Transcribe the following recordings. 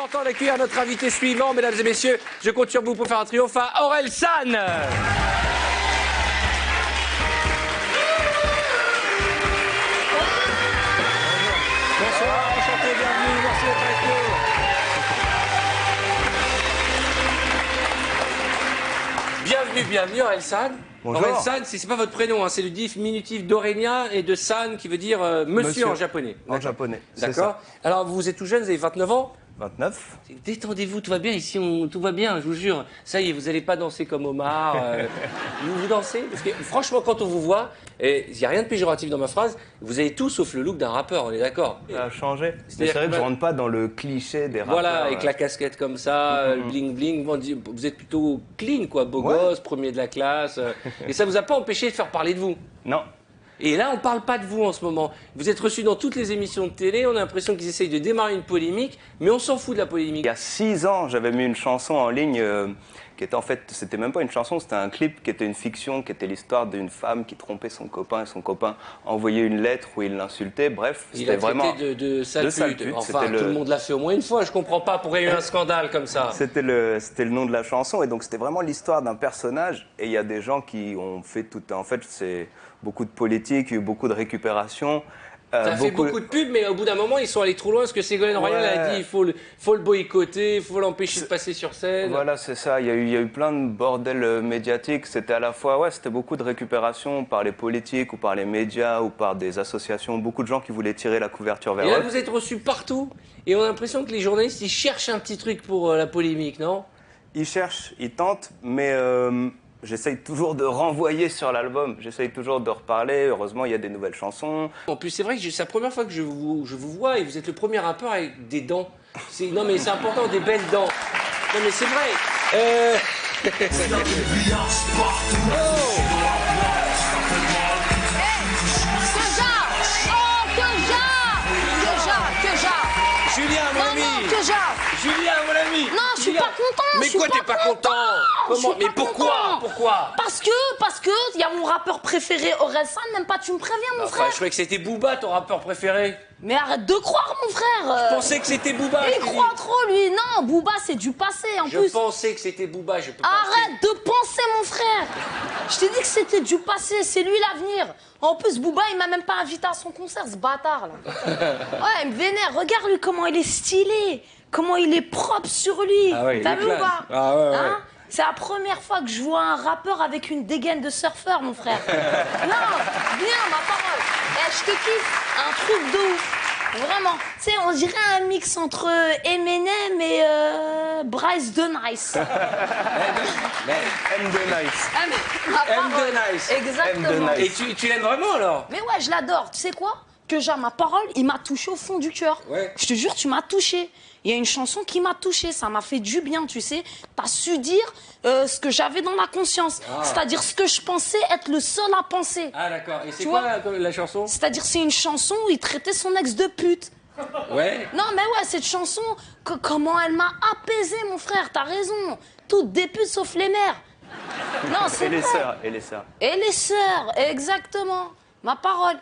grand temps d'accueillir notre invité suivant, mesdames et messieurs. Je compte sur vous pour faire un triomphe à Orelsan. Bonsoir, enchanté, bienvenue, merci d'être avec nous. Bienvenue Orelsan. Bonjour. Orelsan, c'est pas votre prénom, hein, c'est le diminutif d'Aurélien et de San qui veut dire monsieur en japonais. En japonais, c'est D'accord. Alors vous êtes tout jeune, vous avez 29 ans. 29. Détendez-vous, tout va bien ici, tout va bien, je vous jure. Ça y est, vous n'allez pas danser comme Omar. Vous dansez parce que franchement, quand on vous voit, il n'y a rien de péjoratif dans ma phrase, vous avez tout sauf le look d'un rappeur, on est d'accord? Ça a changé. C'est vrai que je rentre pas dans le cliché des rappeurs. Voilà, avec la casquette comme ça, le bling bling, vous êtes plutôt clean, quoi, beau gosse, premier de la classe. Et ça vous a pas empêché de faire parler de vous? Non. Et là, on ne parle pas de vous en ce moment. Vous êtes reçu dans toutes les émissions de télé, on a l'impression qu'ils essayent de démarrer une polémique, mais on s'en fout de la polémique. Il y a 6 ans, j'avais mis une chanson en ligne qui était en fait, c'était même pas une chanson, c'était un clip qui était une fiction, qui était l'histoire d'une femme qui trompait son copain et son copain envoyait une lettre où il l'insultait. Bref, c'était vraiment de sale pute. Enfin, C'était tout le monde l'a fait au moins une fois. Je comprends pas pourquoi il y a eu un scandale comme ça. C'était le nom de la chanson et donc c'était vraiment l'histoire d'un personnage et il y a des gens qui ont fait tout. En fait, c'est beaucoup de politique, il y a eu beaucoup de récupération. Ça fait beaucoup de pubs, mais au bout d'un moment, ils sont allés trop loin. Parce que Ségolène Royal a dit il faut le boycotter, il faut l'empêcher de passer sur scène. Voilà, c'est ça. Il y a eu plein de bordel médiatique. C'était à la fois, c'était beaucoup de récupération par les politiques ou par les médias ou par des associations. Beaucoup de gens qui voulaient tirer la couverture vers eux. Et là, vous êtes reçus partout. Et on a l'impression que les journalistes, ils cherchent un petit truc pour la polémique, non? Ils cherchent, ils tentent, mais j'essaye toujours de renvoyer sur l'album, j'essaye toujours de reparler, heureusement il y a des nouvelles chansons. En plus c'est vrai que c'est la première fois que je vous vois et vous êtes le premier rappeur avec des dents. Non mais c'est important, des belles dents. Non mais c'est vrai. Julien, mon ami. Julien, mon ami. Non, je suis pas content. Mais quoi, t'es pas content? Comment? Mais pourquoi? Pourquoi? Parce que, il y a mon rappeur préféré, Orelsan, même pas tu me préviens, mon frère. Je croyais que c'était Booba, ton rappeur préféré. Mais arrête de croire, mon frère. Je pensais que c'était Booba. Il croit trop, lui. Non, Booba, c'est du passé, en plus. Je pensais que c'était Booba, je peux pas. Arrête de penser, mon frère. Je t'ai dit que c'était du passé, c'est lui l'avenir. En plus, Booba, il m'a même pas invité à son concert, ce bâtard, là. Ouais, il me vénère. Regarde, lui, comment il est stylé. Comment il est propre sur lui. Ah ouais, t'as vu ou pas? Ah ouais, ouais. Hein? C'est la première fois que je vois un rappeur avec une dégaine de surfeur, mon frère. Non, bien, ma parole. Je te kiffe, un truc de ouf. Vraiment. Tu sais, on dirait un mix entre Eminem et Bryce the Nice. M de Nice. M de Nice. Exactement. Et tu l'aimes vraiment alors? Mais ouais, je l'adore. Tu sais quoi? Que genre, ma parole, il m'a touché au fond du cœur. Ouais. Je te jure, tu m'as touché. Il y a une chanson qui m'a touché, ça m'a fait du bien, tu sais. T'as su dire ce que j'avais dans la conscience. C'est-à-dire ce que je pensais être le seul à penser. Ah d'accord. Et c'est Tu quoi vois la chanson? C'est-à-dire c'est une chanson où il traitait son ex de pute. Ouais. Non mais ouais, cette chanson, comment elle m'a apaisé, mon frère, t'as raison. Toutes des putes sauf les mères. Non, c'est vrai. Et les sœurs. Et les sœurs, exactement. Ma parole.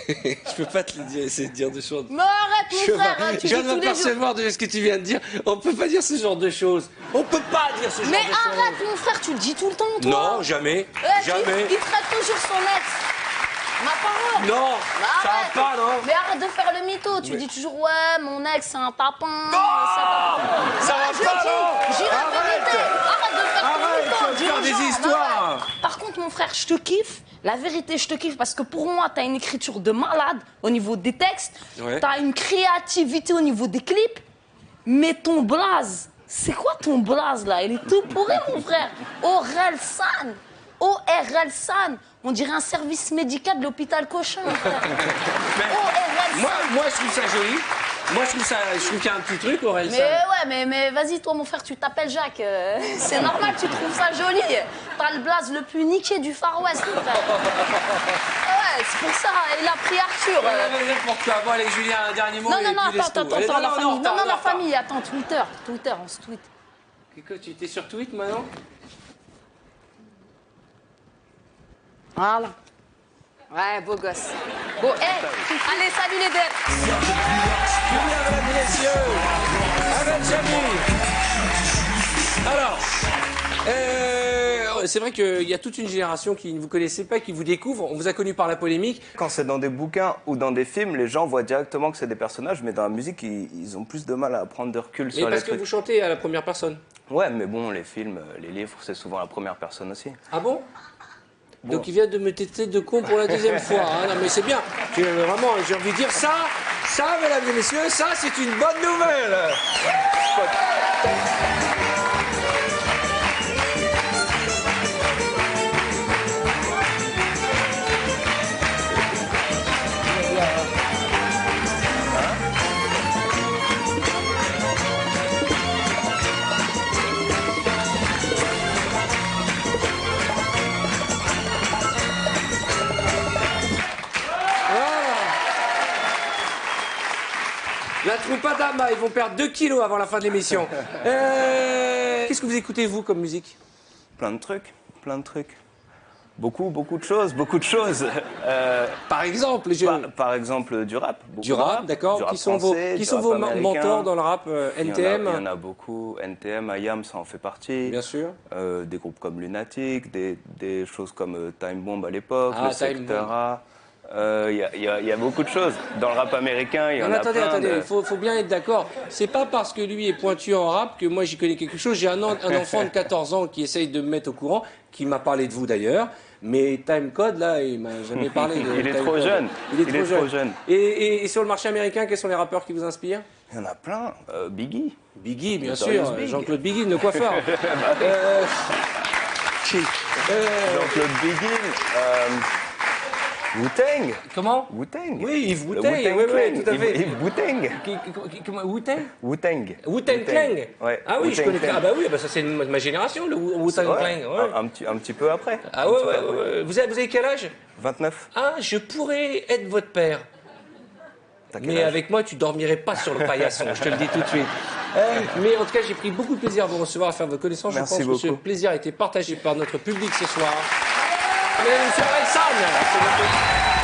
Je peux pas te le dire, essayer de dire des choses. Mais arrête, mon frère, hein, tu je viens dis de tous les jours. m'apercevoir de ce que tu viens de dire. On peut pas dire ce genre de choses. On peut pas dire ce genre Mais de choses. arrête, mon frère, tu le dis tout le temps, toi. Non, jamais. Jamais. Il traite toujours son ex. Ma parole. Non, Mais ça arrête. va pas, non. Mais arrête de faire le mytho. Tu dis toujours, ouais, mon ex, c'est un tapin. Ça va Je le pas, dis. non. J'ai la vérité. Arrête de faire ton mytho. tu vas Dis faire aux des gens, histoires. arrête. Par contre, mon frère, je te kiffe. La vérité, je te kiffe parce que pour moi, t'as une écriture de malade au niveau des textes. Ouais. T'as une créativité au niveau des clips. Mais ton blaze, c'est quoi ton blaze là? Il est tout pourri, mon frère. Orelsan. Orelsan. On dirait un service médical de l'hôpital Cochin, mon frère. Orelsan. Moi, je trouve ça joli. Moi, je trouve qu'il y a un petit truc, Orelsan. Mais ouais, mais vas-y, toi, mon frère, tu t'appelles Jacques. C'est normal, tu trouves ça joli. T'as le blaze le plus niqué du Far West, mon frère. Ouais, c'est pour ça, il a pris Arthur. Pour toi. Bon, allez, Julien, un dernier mot. Non, et non, non, tu laisses attends, tout. attends, la famille. Non, la attends. famille, attends, Twitter, on se tweet. Tu étais sur Twitter maintenant? Voilà. Ouais, beau gosse. Bon, allez, salut les bêtes. Julien, mesdames et messieurs. Isabelle Jamil. Alors, c'est vrai qu'il y a toute une génération qui ne vous connaissait pas, qui vous découvre. On vous a connu par la polémique. Quand c'est dans des bouquins ou dans des films, les gens voient directement que c'est des personnages, mais dans la musique, ils ont plus de mal à prendre de recul Mais sur les parce que trucs. vous chantez à la première personne. Ouais, mais bon, les films, les livres, c'est souvent la première personne aussi. Ah bon? Donc il vient de me traiter de con pour la deuxième fois. Hein. Non mais c'est bien. Vraiment, j'ai envie de dire ça, mesdames et messieurs, ça c'est une bonne nouvelle. La Troupadama, ils vont perdre 2 kilos avant la fin de l'émission. Qu'est-ce que vous écoutez, vous, comme musique? Plein de trucs, plein de trucs. Beaucoup de choses, beaucoup de choses. Par exemple, Par exemple, du rap. Beaucoup du de rap, d'accord. Du rap Qui sont français, vos du rap américain. mentors dans le rap? NTM? Il y en a beaucoup. NTM, IAM, ça en fait partie. Bien sûr. Des groupes comme Lunatic, des choses comme Time Bomb à l'époque, Ah, le Time Secteur A. Il y a beaucoup de choses. Dans le rap américain, il y en Non, a attendez, plein. il faut bien être d'accord. C'est pas parce que lui est pointu en rap que moi j'y connais quelque chose. J'ai un enfant de 14 ans qui essaye de me mettre au courant, qui m'a parlé de vous d'ailleurs. Mais Time Code, là, il m'a jamais parlé de Il est Time trop Code. jeune. Il est trop jeune. Et sur le marché américain, quels sont les rappeurs qui vous inspirent? Il y en a plein. Biggie. Biggie, bien Notorious sûr. Big. Jean-Claude Biggie, le coiffeur. Jean-Claude Biggie. Wu-Tang. Comment? Wu-Tang. Oui, Yves Le Wu-Tang, Wu-Tang oui, Clan. tout à fait. Yves Wu-Tang. Comment? Wu-Tang? Wu-Tang. Wu-Tang Clan. Ouais. Ah oui, je Wu-Tang connais. Clan. Ah bah oui, bah ça c'est ma génération, le Wu-Tang Clan. Ouais, Ouais. un petit peu après. Ah ouais, ouais. Vous avez quel âge? 29. Ah, je pourrais être votre père. T'as quel Mais âge avec moi, tu dormirais pas sur le paillasson, je te le dis tout de suite. Mais en tout cas, j'ai pris beaucoup de plaisir à vous recevoir, à faire votre connaissance. Merci je pense que ce beaucoup. plaisir a été partagé par notre public ce soir. Mesdames et messieurs, Alexandre.